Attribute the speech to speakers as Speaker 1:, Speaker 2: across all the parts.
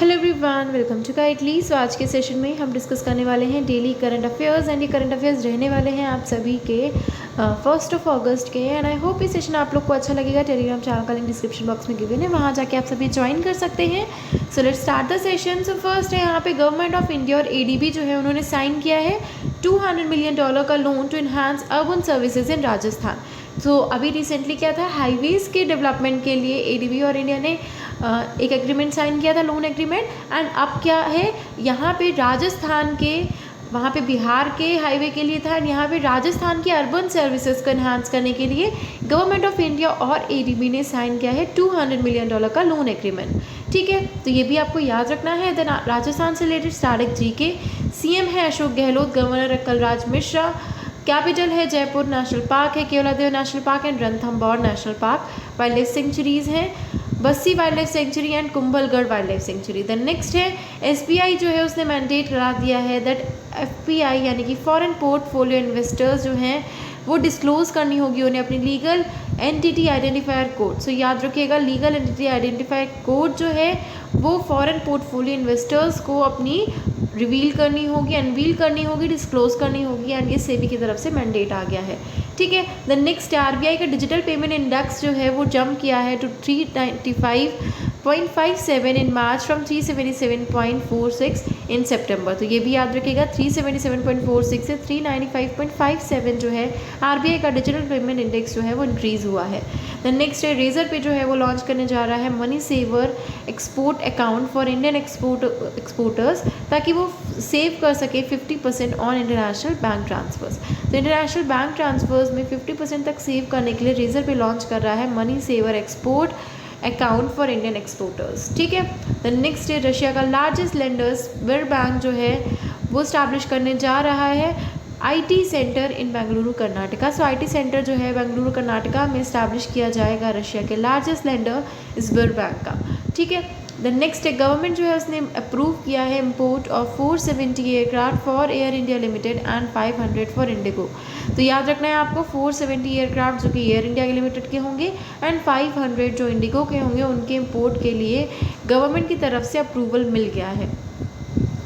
Speaker 1: Hello everyone, welcome to Guidely. So आज के session में हम डिस्कस करने वाले हैं डेली करंट अफेयर्स एंड ये करंट अफेयर्स रहने वाले हैं आप सभी के 1 अगस्त के। एंड आई होप ये सेशन आप लोग को अच्छा लगेगा। टेलीग्राम चैनल का लिंक डिस्क्रिप्शन बॉक्स में गिवन है, वहाँ जाके आप सभी ज्वाइन कर सकते हैं। So let's start the session. So first है यहाँ पे गवर्नमेंट ऑफ इंडिया और एडीबी जो है उन्होंने साइन किया है $200 मिलियन का loan to enhance urban services in Rajasthan. तो अभी रिसेंटली क्या था, हाईवेज़ के डेवलपमेंट के लिए एडीबी और इंडिया ने एक एग्रीमेंट साइन किया था, लोन एग्रीमेंट। एंड अब क्या है, यहाँ पे राजस्थान के, वहाँ पे बिहार के हाईवे के लिए था, एंड यहाँ पे राजस्थान की अर्बन सर्विसेज को इन्हांस करने के लिए गवर्नमेंट ऑफ इंडिया और एडीबी ने साइन किया है $200 मिलियन का लोन एग्रीमेंट। ठीक है, तो ये भी आपको याद रखना है। देन राजस्थान से रिलेटेड स्टार्ट जीके। सीएम है अशोक गहलोत, गवर्नर है कलराज मिश्रा, कैपिटल है जयपुर, नेशनल पार्क है Keoladeo national park and Ranthambore national park. Wildlife sanctuaries हैं Bassi wildlife sanctuary and Kumbhalgarh wildlife sanctuary. Then next है एसबीआई जो है उसने मैंडेट करा दिया है दैट एफपीआई यानी कि फॉरेन पोर्टफोलियो इन्वेस्टर्स जो हैं वो डिस्क्लोज करनी होगी उन्हें अपनी लीगल एंटिटी आइडेंटिफायर कोड। सो याद रखिएगा, लीगल एंटिटी आइडेंटिफायर कोड जो है वो फॉरेन पोर्टफोलियो इन्वेस्टर्स को अपनी रिवील करनी होगी, अनवील करनी होगी, डिस्क्लोज करनी होगी। एंड ये सेबी की तरफ से मैंडेट आ गया है। ठीक है, द नेक्स्ट आरबीआई का डिजिटल पेमेंट इंडेक्स जो है वो जंप किया है टू 395.57 इन मार्च फ्रॉम 377.46 इन सितंबर। तो ये भी याद रखिएगा, 377.46 से 395.57 जो है आरबीआई का डिजिटल पेमेंट इंडेक्स जो है वो इंक्रीज़ हुआ है। द नेक्स्ट है रेजर पे जो है वो लॉन्च करने जा रहा है money saver export account for Indian exporters, ताकि वो सेव कर सके 50% ऑन इंटरनेशनल बैंक ट्रांसफर्स। तो इंटरनेशनल बैंक ट्रांसफर्स में 50% तक सेव करने के लिए रेजर पे लॉन्च कर रहा है money saver export account for Indian exporters. ठीक है, द नेक्स्ट है रशिया का लार्जेस्ट लेंडर्स वर्ल्ड बैंक जो है वो स्टैब्लिश करने जा रहा है IT centre in Bengaluru Karnataka. So IT centre जो है बेंगलुरु कर्नाटका में स्टैब्लिश किया जाएगा रशिया के लार्जेस्ट लेंडर इस वर्ल्ड बैंक का। ठीक है, द नेक्स्ट है गवर्नमेंट जो है उसने अप्रूव किया है import of 470 aircraft for air India limited and 500 for Indigo. तो याद रखना है आपको, 470 एयरक्राफ्ट जो कि एयर इंडिया लिमिटेड के होंगे एंड 500 जो इंडिगो के होंगे, उनके इम्पोर्ट के लिए गवर्नमेंट की तरफ से अप्रूवल मिल गया है।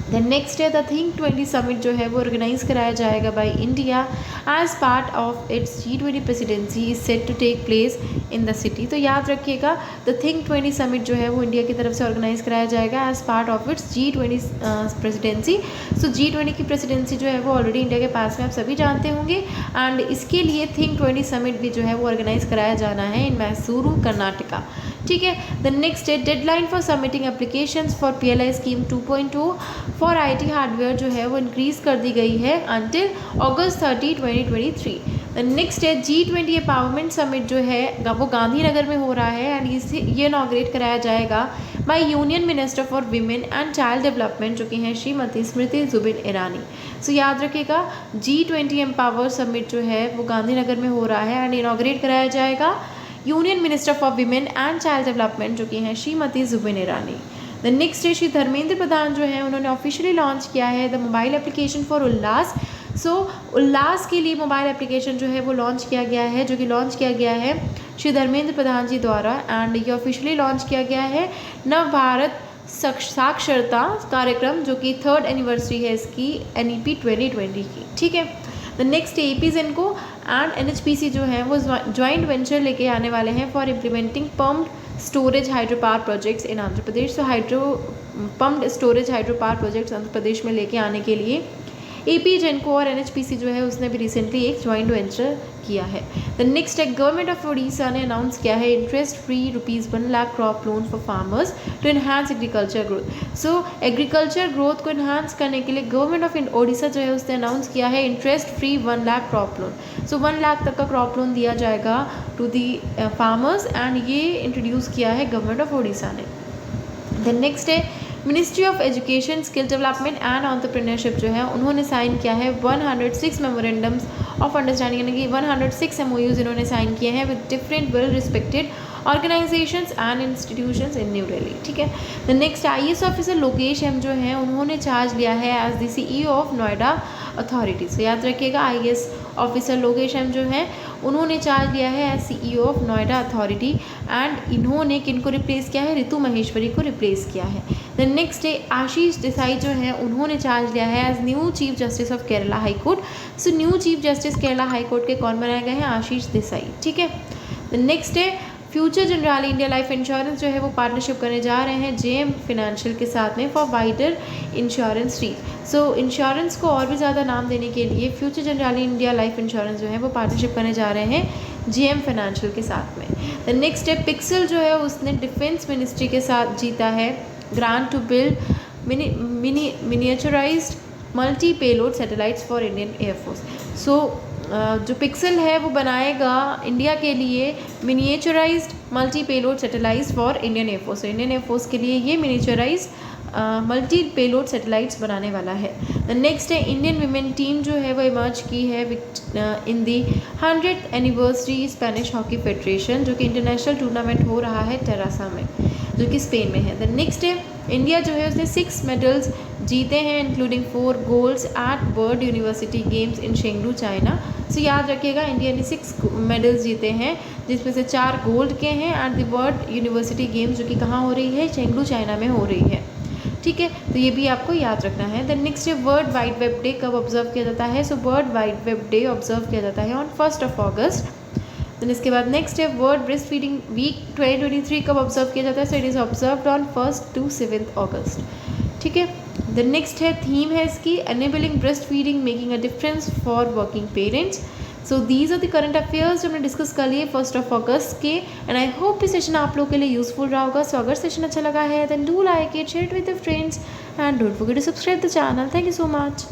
Speaker 1: दैन नेक्स्ट है द थिंक 20 समिट जो है वो ऑर्गेनाइज कराया जाएगा by India as part of its G20 presidency is set to take place in the city. तो याद रखिएगा, द थिंक 20 समिट जो है वो इंडिया की तरफ से ऑर्गेनाइज कराया जाएगा as part of its G20 presidency. So G20 की प्रेसिडेंसी जो है वो ऑलरेडी इंडिया के पास में आप सभी जानते होंगे, एंड इसके लिए थिंक 20 समिट भी जो है वो ऑर्गेनाइज कराया जाना है इन मैसूरू कर्नाटका। ठीक है, द नेक्स्ट है deadline for submitting applications for PLI scheme 2.0 for IT hardware जो है वो इंक्रीज़ कर दी गई है अंटिल August 30, 2023। द नेक्स्ट है G20 एम्पावरमेंट समिट जो है वो गांधीनगर में हो रहा है, एंड इसे ये इनॉग्रेट कराया जाएगा by union minister for women and child development जो कि हैं श्रीमती स्मृति जुबिन ईरानी। सो याद रखिएगा, G20 एम्पावर समिट जो है वो गांधीनगर में हो रहा है एंड इनॉग्रेट कराया जाएगा union minister for women and child development जो कि हैं श्रीमती जुबिन ईरानी। द नेक्स्ट है श्री धर्मेंद्र प्रधान जो है उन्होंने ऑफिशियली लॉन्च किया है द मोबाइल एप्लीकेशन फॉर उल्लास। सो उल्लास के लिए मोबाइल एप्लीकेशन जो है वो लॉन्च किया गया है, जो कि लॉन्च किया गया है श्री धर्मेंद्र प्रधान जी द्वारा, एंड ये ऑफिशियली लॉन्च किया गया है नव भारत साक्षरता कार्यक्रम जो कि 3rd एनिवर्सरी है इसकी NEP 2020 की। ठीक है, the next APZENCO and NHPC जो है वो ज्वाइंट वेंचर लेके आने वाले हैं for implementing pumped storage hydro power projects in Andhra Pradesh. तो pumped storage hydro power projects Andhra Pradesh में लेके आने के लिए APZENCO और NHPC जो है उसने भी रिसेंटली एक ज्वाइंट वेंचर किया है। द नेक्स्ट है गवर्नमेंट ऑफ उड़ीसा ने अनाउंस किया है interest free ₹1 lakh crop loan for farmers to enhance agriculture growth. So agriculture growth को इन्हांस करने के लिए गवर्नमेंट ऑफ उड़ीसा जो है उसने अनाउंस किया है interest free 1 lakh crop loan. So 1 lakh तक का क्रॉप लोन दिया जाएगा टू दी फार्मर्स, एंड ये इंट्रोड्यूस किया है गवर्नमेंट ऑफ उड़ीसा ने। द नेक्स्ट है ministry of education skill development and entrepreneurship जो है उन्होंने साइन किया है 106 मेमोरेंडम्स ऑफ अंडरस्टैंडिंग, यानी कि 106 MOUs इन्होंने साइन किए हैं with different well respected organisations and institutions in New Delhi. ठीक है, the next IAS officer Lokesh M जो है उन्होंने चार्ज लिया है as the CEO of Noida authority. So याद रखिएगा, IAS ऑफिसर लोकेश M जो हैं उन्होंने चार्ज लिया है as CEO of Noida authority, and इन्होंने किनको रिप्लेस किया है, ऋतु महेश्वरी को रिप्लेस किया है। The next day Ashish Desai जो है उन्होंने चार्ज लिया है as new chief justice of Kerala high court. So new chief justice Kerala high court के कौन बनाए गए हैं? आशीष देसाई। ठीक है, the next day future general India life insurance जो है वो पार्टनरशिप करने जा रहे हैं जेएम फाइनेंशियल के साथ में for wider insurance reach. So insurance को और भी ज़्यादा नाम देने के लिए future general India life insurance जो है वो पार्टनरशिप करने जा रहे हैं जेएम फाइनेंशियल के साथ में। द नेक्स्ट है पिक्सल जो है उसने डिफेंस मिनिस्ट्री के साथ जीता है grant to build miniaturised multi payload satellites for Indian air force. So जो पिक्सल है वो बनाएगा इंडिया के लिए miniaturised multi payload satellites for Indian air force. Indian air force के लिए ये मिनिएचराइज्ड मल्टी पेलोड सैटेलाइट्स बनाने वाला है। द नेक्स्ट है इंडियन वीमेन टीम जो है वो इमर्ज की है इन दी 100th anniversary Spanish hockey federation, जो कि इंटरनेशनल टूर्नामेंट हो रहा है टेरासा में, जो कि स्पेन में है। द नेक्स्ट है इंडिया जो है उसने 6 मेडल्स जीते हैं including 4 golds at world university games in Chengdu China. So याद रखिएगा इंडिया ने 6 मेडल्स जीते हैं जिसमें से 4 गोल्ड के हैं at the world university games, जो कि कहाँ हो रही है? शेंगडू चाइना में हो रही है। ठीक है, तो ये भी आपको याद रखना है। द नेक्स्ट है वर्ल्ड वाइड वेब डे कब ऑब्जर्व किया जाता है? So world wide web day observe किया जाता है ऑन 1 अगस्त। देन इसके बाद नेक्स्ट है वर्ल्ड ब्रेस्ट फीडिंग वीक 2023 कब ऑब्जर्व किया जाता है? So it is observed on 1 to 7 August. ठीक है, द नेक्स्ट है थीम है इसकी enabling breast feeding making a difference for working parents. So these are the current affairs जो हमने डिस्कस कर लिए 1 अगस्त के, एंड आई होप ये सेशन आप लोगों के लिए यूजफुल रहा होगा। सो अगर सेशन अच्छा लगा है then do like it, share it with your friends and don't forget to subscribe the channel. Thank you so much.